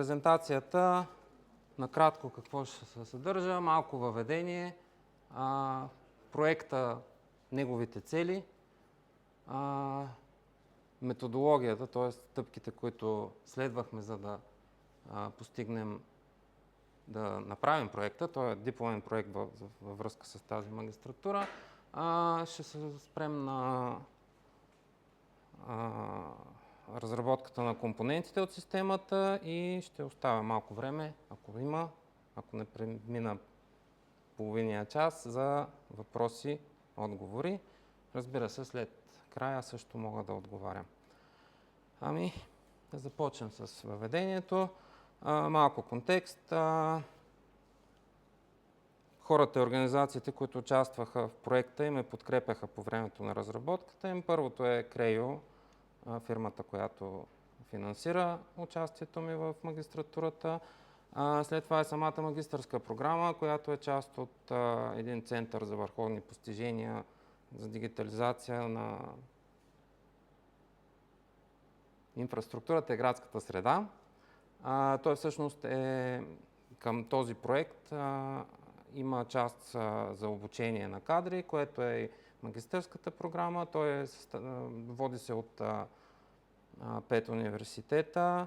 Презентацията накратко какво ще се съдържа, малко въведение, проекта, неговите цели, методологията, т.е. стъпките, които следвахме, за да постигнем, да направим проекта. Той е дипломен проект във връзка с тази магистратура. Ще се спрем на разработката на компонентите от системата и ще оставя малко време, ако има, ако не премина половиния час, за въпроси, отговори. Разбира се, след края също мога да отговарям. Да започнем с въведението. Малко контекст. Хората и организациите, които участваха в проекта и ме подкрепяха по времето на разработката им. Първото е Creio, фирмата, която финансира участието ми в магистратурата. След това е самата магистърска програма, която е част от един център за върховни постижения за дигитализация на инфраструктурата и градската среда. Той всъщност е към този проект има част за обучение на кадри, което е магистърската програма. Той води се от 5 университета,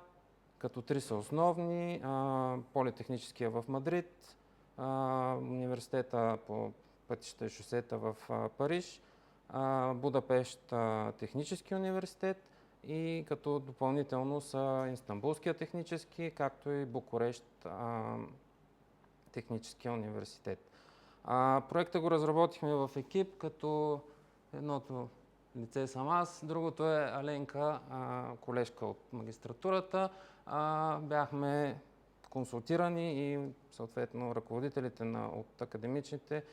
като 3 са основни. Политехническия в Мадрид, университета по пътища и шосета в Париж, Будапешт технически университет и като допълнително са Истанбулския технически, както и Букурещ техническия университет. Проекта го разработихме в екип, като едното лице съм аз, другото е Аленка, колежка от магистратурата. Бяхме консултирани и съответно ръководителите от академичните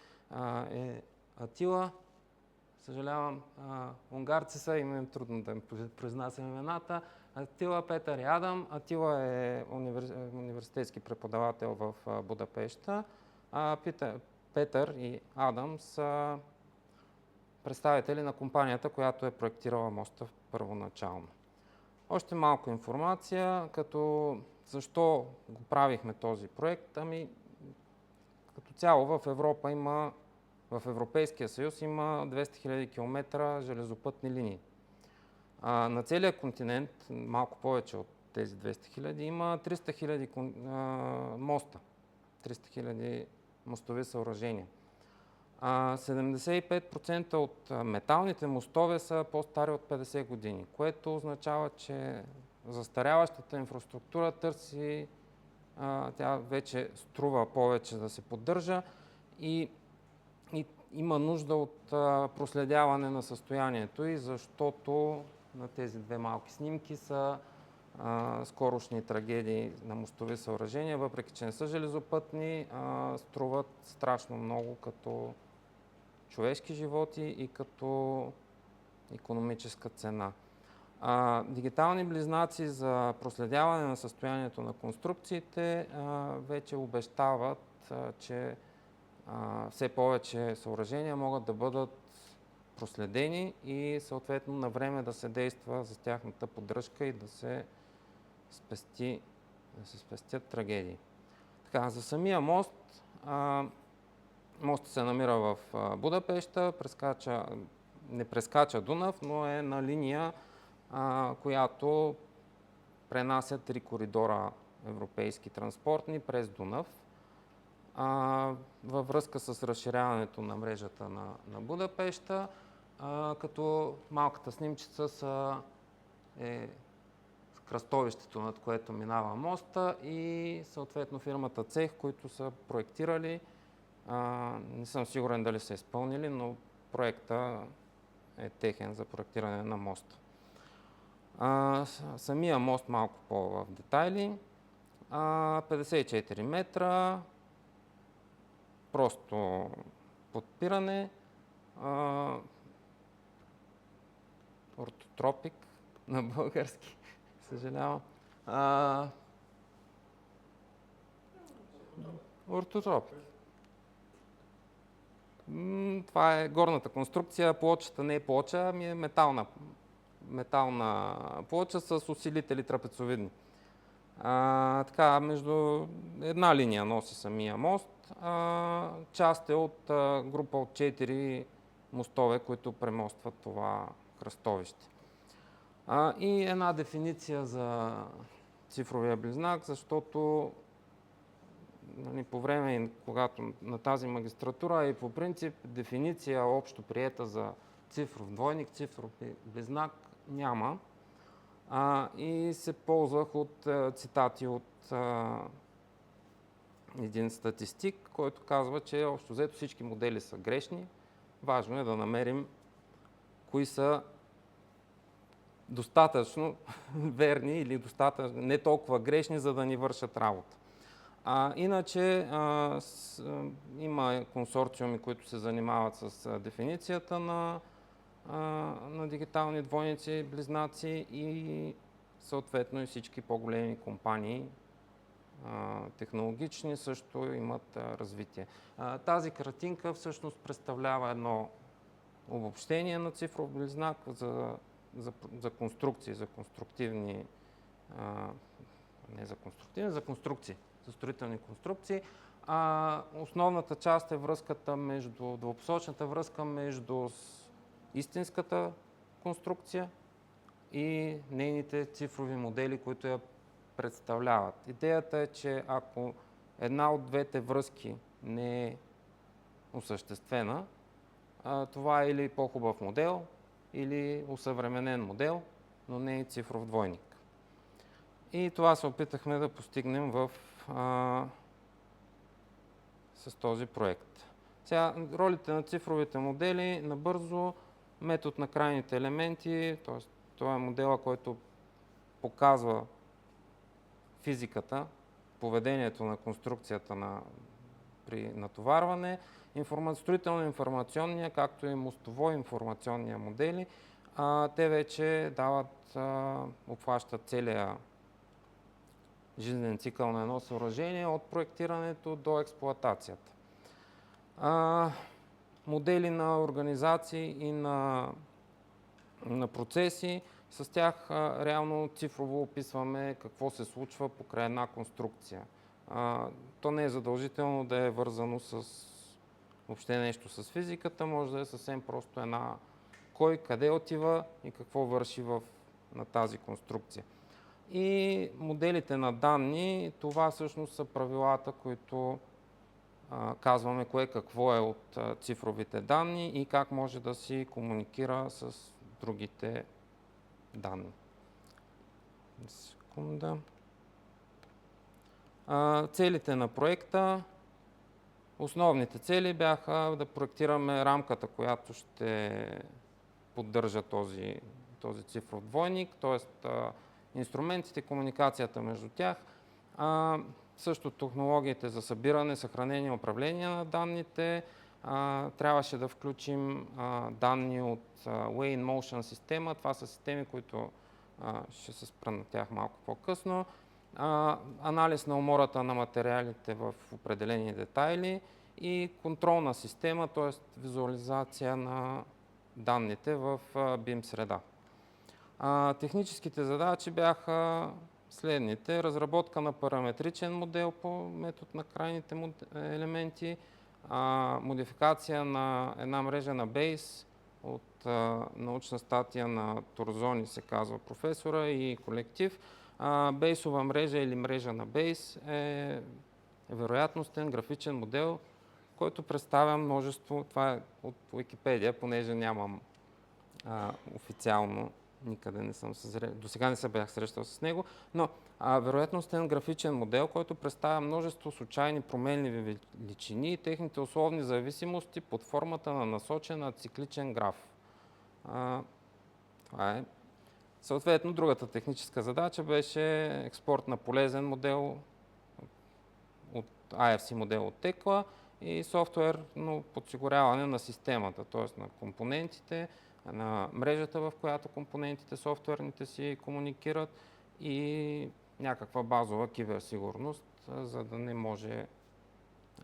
е Атила. Съжалявам, унгарци са, им е трудно да им произнасям имената. Атила, Петър и Адам. Атила е университетски преподавател в Будапешта. Петър и Адам са представители на компанията, която е проектирала моста първоначално. Още малко информация, като защо го правихме този проект. Като цяло в Европа в Европейския съюз има 200 000 км железопътни линии. На целия континент, малко повече от тези 200 000, има 300 000 моста, 300 000 мостови съоръжения. 75% от металните мостове са по-стари от 50 години, което означава, че застаряващата инфраструктура тя вече струва повече да се поддържа и има нужда от проследяване на състоянието и защото на тези две малки снимки са скорошни трагедии на мостови съоръжения, въпреки че не са железопътни, струват страшно много като човешки животи и като икономическа цена. Дигитални близнаци за проследяване на състоянието на конструкциите вече обещават, че все повече съоръжения могат да бъдат проследени и съответно на време да се действа за тяхната поддръжка и да се спестят трагедии. Така, за самия мост, мостът се намира в Будапешта, не прескача Дунав, но е на линия, която пренася 3 коридора европейски транспортни през Дунав. Във връзка с разширяването на мрежата на Будапешта, като малката снимчица е кръстовището, над което минава моста и съответно фирмата Цех, които са проектирали. Не съм сигурен дали са изпълнили, но проекта е техен за проектиране на моста. Самия мост малко по-в детайли. 54 метра, просто подпиране, ортотропик на български, съжалявам. Ортотропик. Това е горната конструкция, плочата не е плоча, ами е метална плоча с усилители трапецовидни. Така, между една линия носи самия мост. Част е от група от 4 мостове, които премостват това кръстовище. И една дефиниция за цифровия близнак, защото по време, когато на тази магистратура и по принцип дефиниция общо приета за цифров двойник, цифров близнак няма. И се ползвах от цитати от един статистик, който казва, че общо взето всички модели са грешни. Важно е да намерим кои са достатъчно верни или достатъчно не толкова грешни, за да ни вършат работа. Иначе има консорциуми, които се занимават с дефиницията на дигитални двойници, близнаци и съответно и всички по-големи компании технологични също имат развитие. Тази картинка всъщност представлява едно обобщение на цифров близнак за конструкции, за конструктивни, не за конструктивни, за конструкции, за строителни конструкции. Основната част е връзката двупосочната връзка между истинската конструкция и нейните цифрови модели, които я представляват. Идеята е, че ако една от двете връзки не е осъществена, това е или по-хубав модел, или усъвременен модел, но не и цифров двойник. И това се опитахме да постигнем с този проект. Сега, ролите на цифровите модели, набързо, метод на крайните елементи, т.е. това е модела, който показва физиката, поведението на конструкцията при натоварване, строително-информационния, както и мостово-информационния модели. Те вече обхващат целия жизнен цикъл на едно съоръжение от проектирането до експлоатацията. Модели на организации и на процеси, с тях реално цифрово описваме какво се случва покрай една конструкция. То не е задължително да е вързано с въобще нещо с физиката, може да е съвсем просто кой къде отива и какво върши на тази конструкция. И моделите на данни, това всъщност са правилата, които казваме кое какво е от цифровите данни и как може да си комуникира с другите данни. Секунда. Целите на проекта. Основните цели бяха да проектираме рамката, която ще поддържа този цифров двойник, т.е. инструментите, комуникацията между тях. Също технологиите за събиране, съхранение и управление на данните. Трябваше да включим данни от Way in Motion система. Това са системи, които ще се спра на тях малко по-късно. Анализ на умората на материалите в определени детайли и контролна система, т.е. визуализация на данните в BIM среда. Техническите задачи бяха следните: разработка на параметричен модел по метод на крайните елементи, модификация на една мрежа на Base от научна статия на Торзони, се казва професора, и колектив. Бейсова мрежа или мрежа на Base е вероятностен графичен модел, който представя множество, това е от Wikipedia, понеже нямам официално, никъде не съм до сега не се бях срещал с него, но вероятностен графичен модел, който представя множество случайни променливи величини и техните условни зависимости под формата на насочен цикличен граф. Това е. Съответно, другата техническа задача беше експорт на полезен модел от IFC модел от Tekla и софтуерно подсигуряване на системата, т.е. на компонентите, на мрежата, в която компонентите софтуерните си комуникират, и някаква базова киберсигурност, за да не може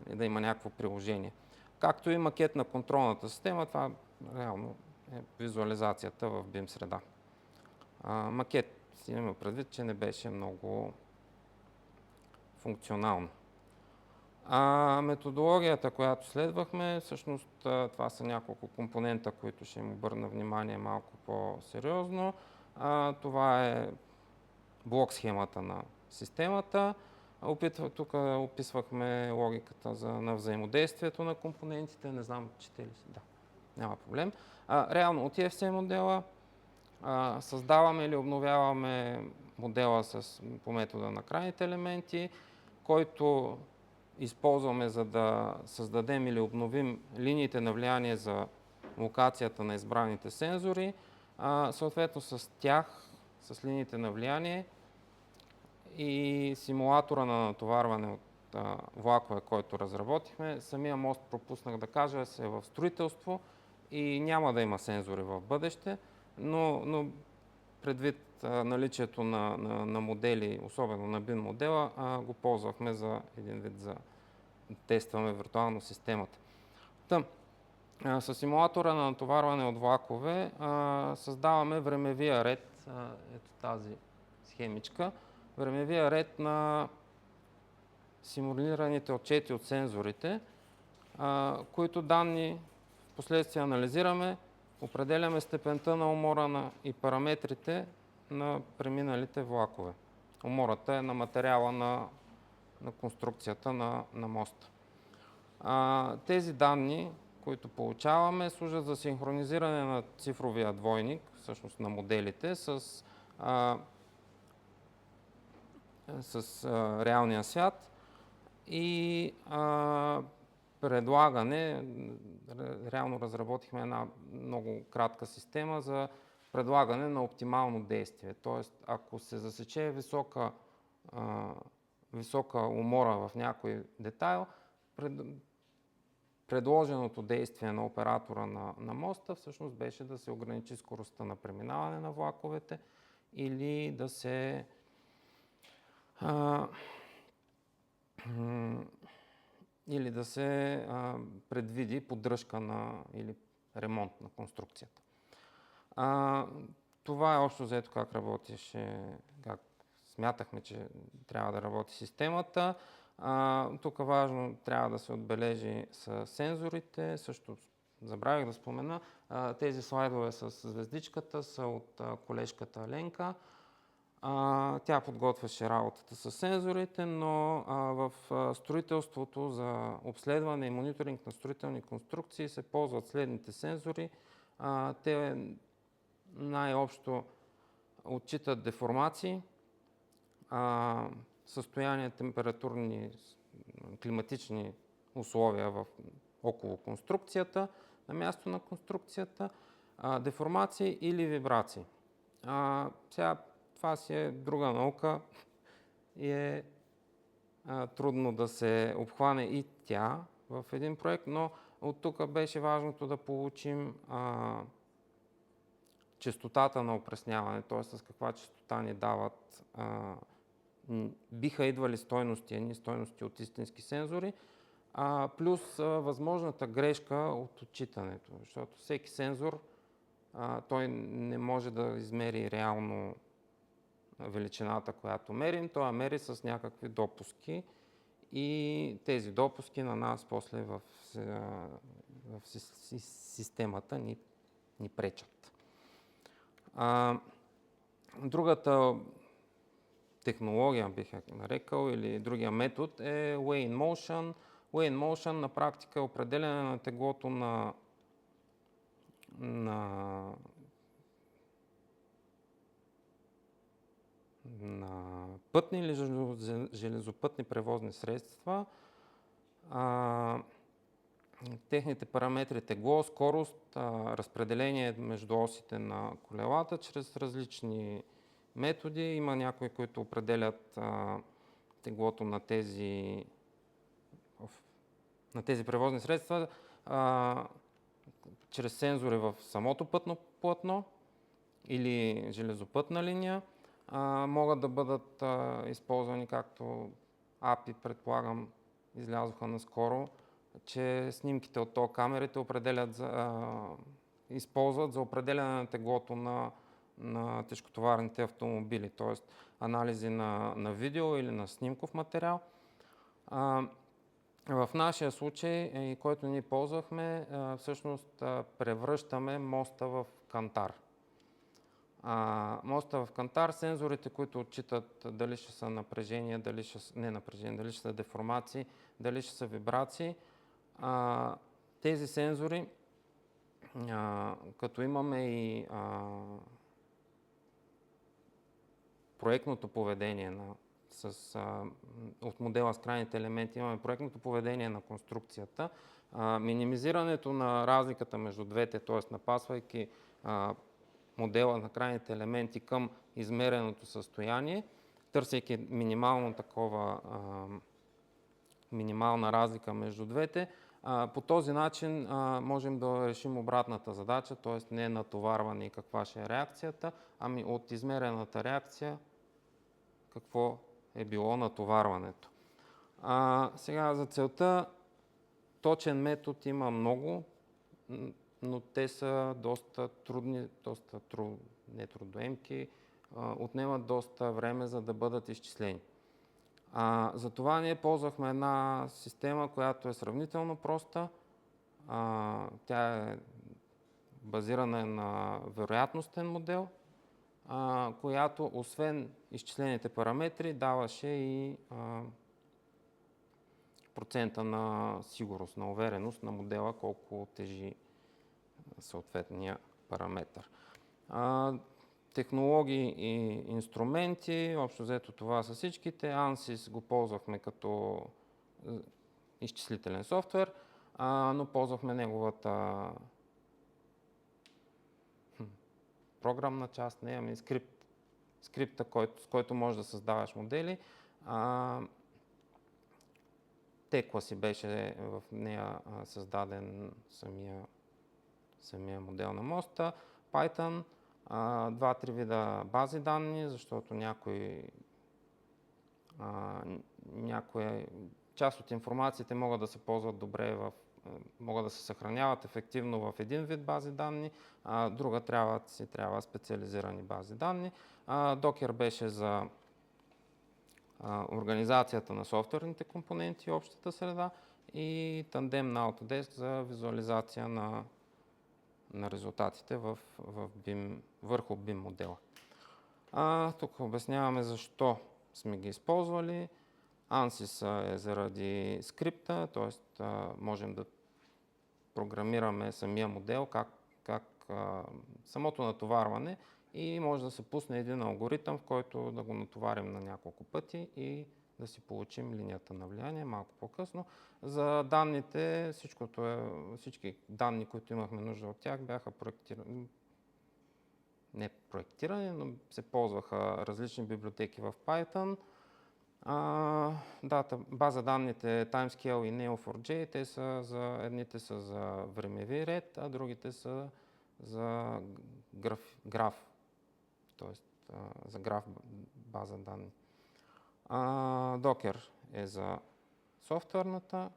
да има някакво приложение. Както и макет на контролната система, това реално е визуализацията в BIM среда. Макет си има предвид, че не беше много функционално. Методологията, която следвахме, всъщност това са няколко компонента, които ще им обърна внимание малко по-сериозно. Това е блок схемата на системата. Тук описвахме логиката на взаимодействието на компонентите. Не знам, чете ли се? Да, няма проблем. Реално от EFC модела създаваме или обновяваме модела по метода на крайните елементи, който използваме, за да създадем или обновим линиите на влияние за локацията на избраните сензори. Съответно с тях, с линиите на влияние и симулатора на натоварване от влакове, който разработихме. Самия мост, пропуснах да кажа, е в строителство и няма да има сензори в бъдеще, но предвид наличието на модели, особено на BIN модела, го ползвахме за един вид за тестваме виртуално системата. С симулатора на натоварване от влакове създаваме времевия ред, ето тази схемичка, времевия ред на симулираните отчети от сензорите, които данни в последствие анализираме, определяме степента на умора и параметрите на преминалите влакове. Умората е на материала на конструкцията на моста. Тези данни, които получаваме, служат за синхронизиране на цифровия двойник, всъщност на моделите, с реалния свят и предлагане. Реално разработихме една много кратка система за предлагане на оптимално действие. Тоест, ако се засече висока умора в някой детайл, предложеното действие на оператора на моста всъщност беше да се ограничи скоростта на преминаване на влаковете или да се предвиди поддръжка или ремонт на конструкцията. Това е общо взето как работеше, как смятахме, че трябва да работи системата. Тук важно трябва да се отбележи с сензорите. Също забравих да спомена, тези слайдове с звездичката са от колежката Аленка. Тя подготвяше работата с сензорите, но в строителството за обследване и мониторинг на строителни конструкции се ползват следните сензори. Те най-общо отчитат деформации, състояние, температурни, климатични условия около конструкцията, на място на конструкцията, деформации или вибрации. Сега това си е друга наука и е трудно да се обхване и тя в един проект, но от тук беше важното да получим честотата на опресняване, т.е. с каква честота ни дават. Биха идвали стойности от истински сензори, плюс възможната грешка от отчитането, защото всеки сензор той не може да измери реално величината, която мерим, той я мери с някакви допуски и тези допуски на нас после в системата ни пречат. Другата технология, бих я нарекал, или другия метод е Weigh in Motion. Weigh in Motion на практика е определяне на теглото на пътни или железопътни превозни средства. Техните параметри тегло, скорост, разпределение между осите на колелата чрез различни методи. Има някои, които определят теглото на тези превозни средства чрез сензори в самото пътно платно или железопътна линия. Могат да бъдат използвани, както API, предполагам, излязоха наскоро, че снимките от камерите използват за определяне на теглото на на тежкотоварните автомобили, т.е. анализи на видео или на снимков материал. В нашия случай, който ние ползвахме, всъщност превръщаме моста в кантар. Моста в кантар, сензорите, които отчитат дали ще са напрежение, дали ще са деформации, дали ще са вибрации. Тези сензори, като имаме и проектното поведение от модела с крайните елементи, имаме проектното поведение на конструкцията, минимизирането на разликата между двете, т.е. напасвайки модела на крайните елементи към измереното състояние, търсейки минимална разлика между двете. По този начин можем да решим обратната задача, т.е. не натоварване и каква ще е реакцията, ами от измерената реакция какво е било натоварването. Сега за целта точен метод има много, но те са доста трудни, нетрудоемки, отнемат доста време, за да бъдат изчислени. Затова ние ползвахме една система, която е сравнително проста. Тя е базирана на вероятностен модел, която освен изчислените параметри даваше и процента на сигурност, на увереност на модела, колко тежи съответния параметър. Технологии и инструменти, общо взето това са всичките. ANSYS го ползвахме като изчислителен софтуер, но ползвахме неговата програмна част, скрипта, с който можеш да създаваш модели. Текла си беше в нея създаден самия модел на моста. Python, 2-3 вида бази данни, защото част от информациите могат да се ползват добре, могат да се съхраняват ефективно в един вид бази данни, друга трябва специализирани бази данни. Docker беше за организацията на софтуерните компоненти и общата среда и Tandem на Autodesk за визуализация на резултатите върху BIM модела. Тук обясняваме защо сме ги използвали. ANSYS е заради скрипта, т.е. можем да програмираме самия модел, как самото натоварване и може да се пусне един алгоритъм, в който да го натоварим на няколко пъти и да си получим линията на влияние малко по-късно. За данните, всички данни, които имахме нужда от тях, бяха проектирани, но се ползваха различни библиотеки в Python. База данните Timescale и Neo4j, едните са за времеви ред, а другите са за граф, т.е. за граф база данни. Docker е за софтуерната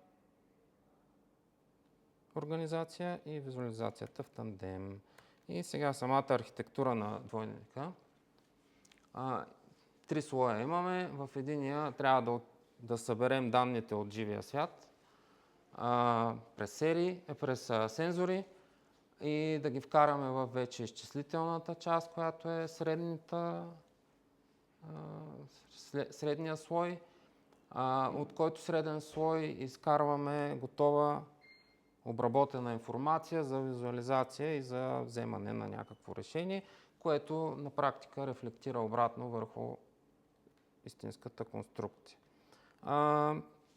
организация и визуализацията в Tandem. И сега самата архитектура на двойника. 3 слоя имаме. В единия трябва да съберем данните от живия свят през сензори и да ги вкараме в вече изчислителната част, която е средния слой, от който среден слой изкарваме готова обработена информация за визуализация и за вземане на някакво решение, което на практика рефлектира обратно върху истинската конструкция.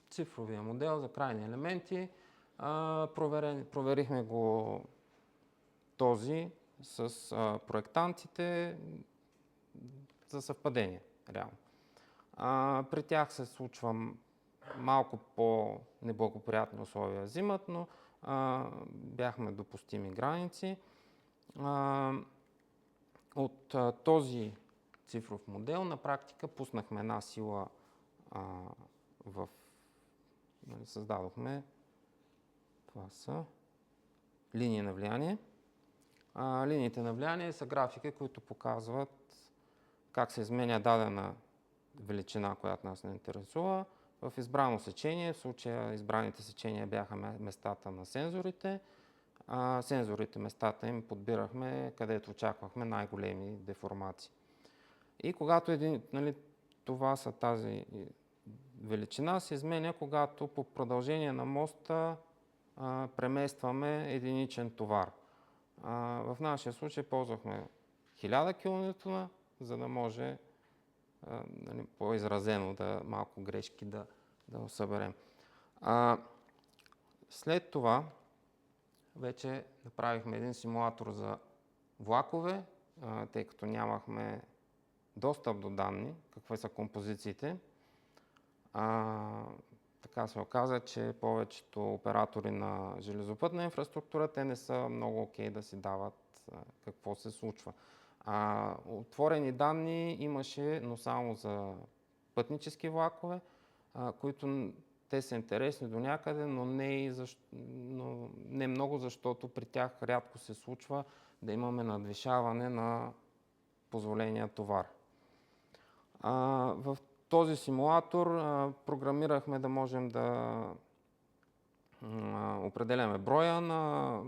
Цифровия модел за крайни елементи. Проверихме го този с проектантите за съвпадение, реално. При тях се случва малко по-неблагоприятни условия взимат, но бяхме допустими граници. От този цифров модел на практика пуснахме една сила създадохме, това са линии на влияние, Линиите на влияние са графики, които показват как се изменя дадена величина, която нас не интересува. В избрано сечение, в случая избраните сечения бяха местата на сензорите. Сензорите, местата им подбирахме, където очаквахме най-големи деформации. И когато това са тази величина, се изменя, когато по продължение на моста преместваме единичен товар. В нашия случай ползвахме 1000 кН, за да може по-изразено малко грешки да съберем. След това вече направихме един симулатор за влакове, тъй като нямахме достъп до данни, какви са композициите. Така се оказа, че повечето оператори на железопътна инфраструктура, те не са много окей да си дават какво се случва. Отворени данни имаше, но само за пътнически влакове, които те са интересни до някъде, но не много, защото при тях рядко се случва да имаме надвишаване на позволения товар. В този симулатор програмирахме да можем да определяме броя на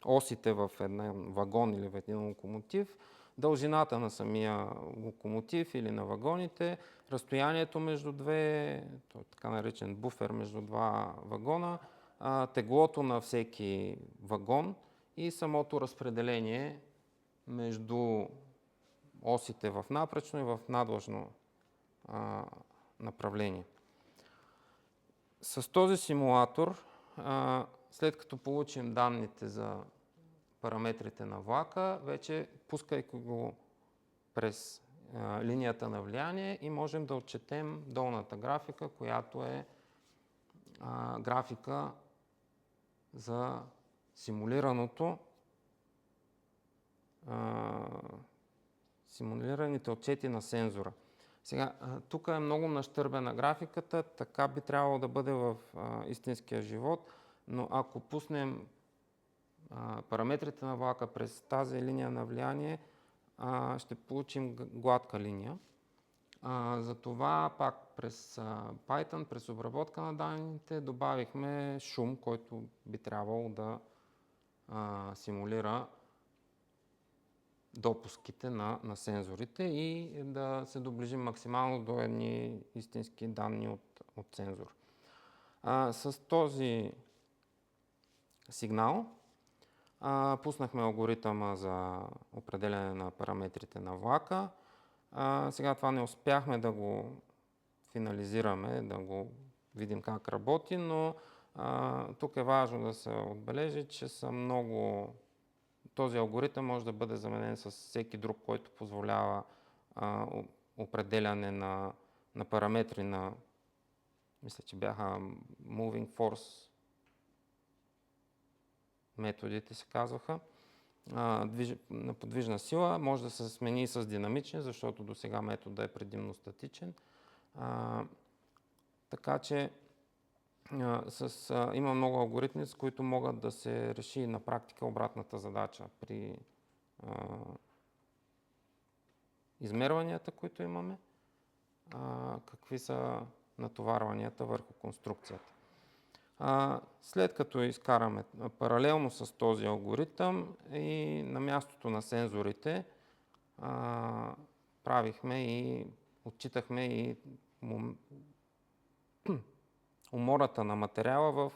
осите в един вагон или в един локомотив, дължината на самия локомотив или на вагоните, разстоянието между така наречен буфер между два вагона, теглото на всеки вагон и самото разпределение между осите в напречно и в надлъжно направление. С този симулатор, след като получим данните за параметрите на влака, вече пускайки го през линията на влияние и можем да отчетем долната графика, която е графика за симулираните отчети на сензора. Сега, тук е много нащърбена графиката, така би трябвало да бъде в истинския живот, но ако пуснем параметрите на влака през тази линия на влияние, ще получим гладка линия. Затова пак през Python, през обработка на данните, добавихме шум, който би трябвало да симулира допуските на сензорите и да се доближим максимално до едни истински данни от сензор. С този сигнал пуснахме алгоритъма за определяне на параметрите на влака. Сега това не успяхме да го финализираме, да го видим как работи, но тук е важно да се отбележи, че този алгоритъм може да бъде заменен с всеки друг, който позволява определяне на параметри мисля, че бяха Moving Force методите се казваха, на подвижна сила. Може да се смени и с динамичен, защото до сега методът е предимно статичен. Така че има много алгоритми, с които могат да се реши на практика обратната задача при измерванията, които имаме, какви са натоварванията върху конструкцията. След като изкараме паралелно с този алгоритъм и на мястото на сензорите, правихме и отчитахме и умората на материала в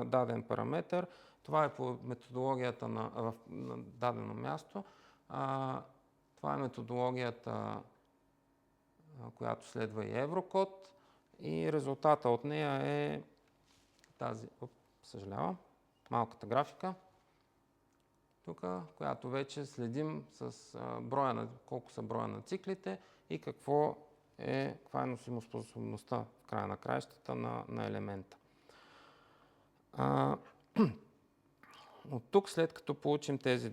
даден параметър. Това е по методологията на дадено място. Това е методологията, която следва и Еврокод, и резултата от нея е тази, съжалявам, малката графика, тук, която вече следим с колко са броя на циклите и каква е носимоспособността в края на краищата на елемента. От тук, след като получим тези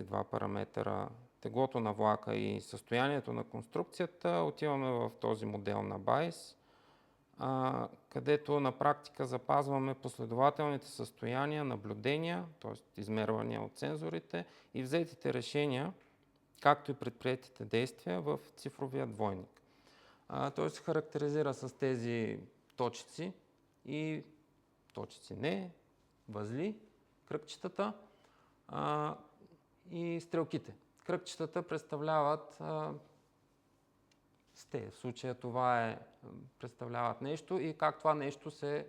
два параметъра, теглото на влака и състоянието на конструкцията, отиваме в този модел на Байс. където на практика запазваме последователните състояния, наблюдения, т.е. измервания от сензорите и взетите решения, както и предприетите действия в цифровия двойник. Той се характеризира с тези точици и точици не, възли, кръгчетата и стрелките. Кръгчетата представляват в случая това представляват нещо и как това нещо се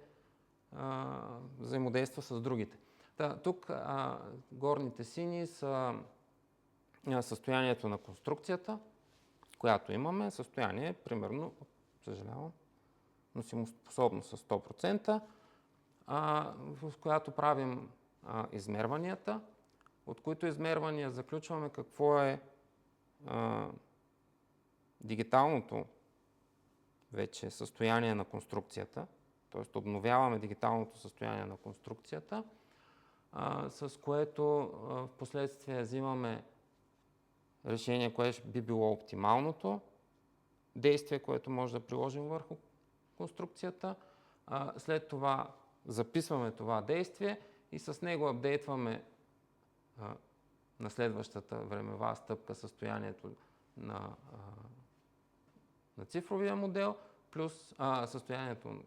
взаимодейства с другите. Тук горните сини са състоянието на конструкцията, която имаме, състояние, примерно, съжалявам, носимоспособност с 100%, в която правим измерванията, от които измервания заключваме какво е дигиталното вече състояние на конструкцията, т.е. обновяваме дигиталното състояние на конструкцията, с което в последствие взимаме решение, което би било оптималното действие, което може да приложим върху конструкцията. След това записваме това действие и с него апдейтваме на следващата времева стъпка състоянието на цифровия модел, плюс състоянието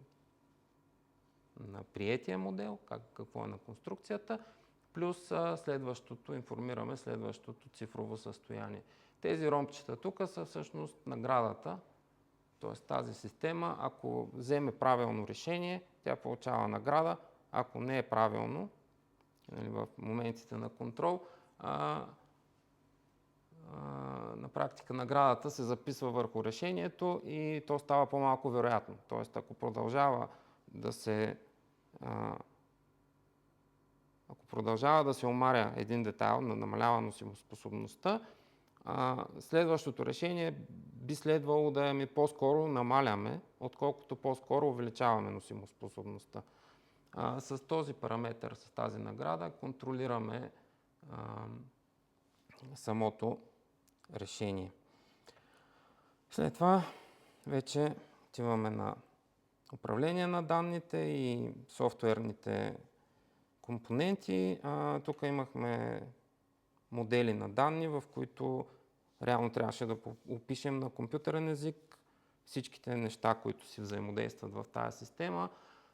на приетия модел, какво е на конструкцията, плюс следващото, информираме следващото цифрово състояние. Тези ромбчета тук са всъщност наградата, т.е. тази система, ако вземе правилно решение, тя получава награда, ако не е правилно, в моментите на контрол, на практика наградата се записва върху решението и то става по-малко вероятно. Тоест, ако продължава да се омаря един детайл, намалява носимоспособността, следващото решение би следвало да по-скоро намаляме, отколкото по-скоро увеличаваме носимоспособността. С този параметър, с тази награда, контролираме самото решение. След това вече отиваме на управление на данните и софтуерните компоненти. Тук имахме модели на данни, в които реално трябваше да опишем на компютърен език всичките неща, които си взаимодействат в тази система,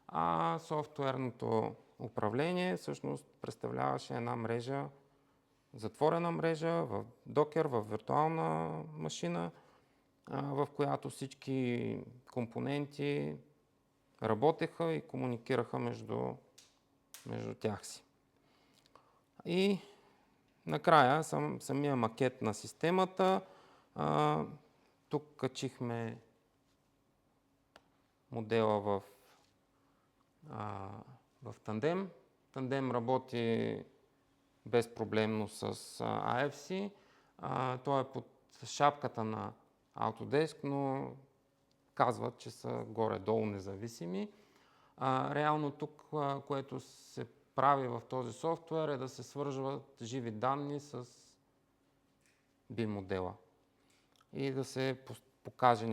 а софтуерното управление всъщност представляваше една мрежа, затворена мрежа в Docker, в виртуална машина, в която всички компоненти работеха и комуникираха между тях си. И накрая самия макет на системата. Тук качихме модела в Tandem. Tandem работи безпроблемно с AFC. Той е под шапката на Autodesk, но казват, че са горе-долу независими. Реално тук, което се прави в този софтуер, е да се свържват живи данни с BIM модела и да се покаже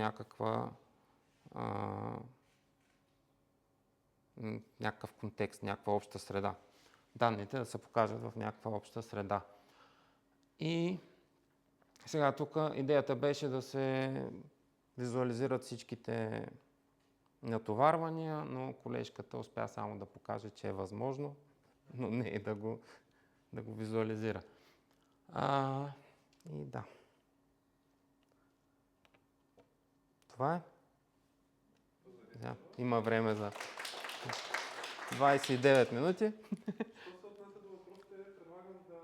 някакъв контекст, някаква обща среда. Данните да се покажат в някаква обща среда. И сега тук идеята беше да се визуализират всичките натоварвания, но колежката успя само да покаже, че е възможно, но не и да го визуализира. И да. Това е. Има време за 29 минути. Що се отнася до въпросите, предлагам да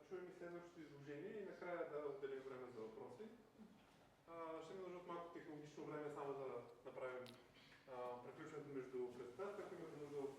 чуем и следващото изложение и накрая да отделим време за въпроси. Ще ми дължат малко технологично време само да направим приключването между презентацията, ако имате нужда от